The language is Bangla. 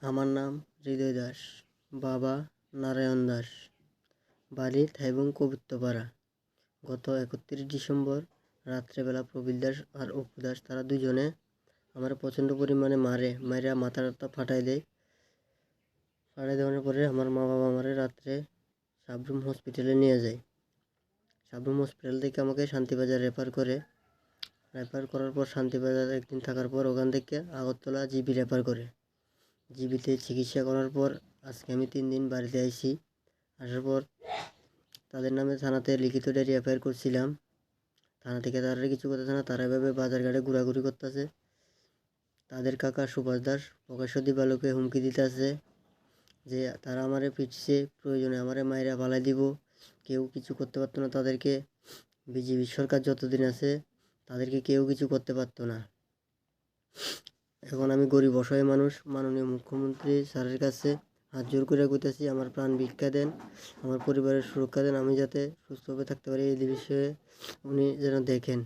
আমার নাম হৃদয় দাস, বাবা নারায়ণ দাস, বাড়ি থাইবং কবিত্তপাড়া। গত 31 ডিসেম্বর রাত্রেবেলা প্রবীর দাস আর অপু দাস তারা দুজনে আমার প্রচণ্ড পরিমাণে মাইরা মাথা ফাটাই দেওয়ার পরে আমার মা বাবা আমারে রাত্রে সাবরুম হসপিটালে নিয়ে যায়। সাবরুম হসপিটাল থেকে আমাকে শান্তিবাজার রেফার করার পর শান্তিবাজার একদিন থাকার পর ওখান থেকে আগরতলা জিবি রেফার করে। জিবিতে চিকিৎসা করার পর আজকে আমি 3 দিন বাড়িতে আইছি। আসার পর তাদের নামে থানাতে লিখিত ডায়েরি এফআইআর করছিলাম। থানা থেকে তারা কিছু করতেছে না, তারা এভাবে বাজারঘাটে ঘোরাঘুরি করতেছে। তাদের কাকা সুভাষ দাস প্রকাশ্য দিবালোকে হুমকি দিতেছে যে তারা আমারে পিটছে, প্রয়োজনে আমারে মাইরা ফালাই দিব, কেউ কিছু করতে পারতো না তাদেরকে। বিজেপি সরকার যতদিন আছে তাদেরকে কেউ কিছু করতে পারতো না। এখন আমি গরিব অসহায় মানুষ, মাননীয় মুখ্যমন্ত্রী স্যারের কাছে হাত জোর করে কইতাছি আমার প্রাণ ভিক্ষা দেন, আমার পরিবারের সুরক্ষা দেন, আমি যাতে সুস্থভাবে থাকতে পারি এই বিষয়ে উনি যেন দেখেন।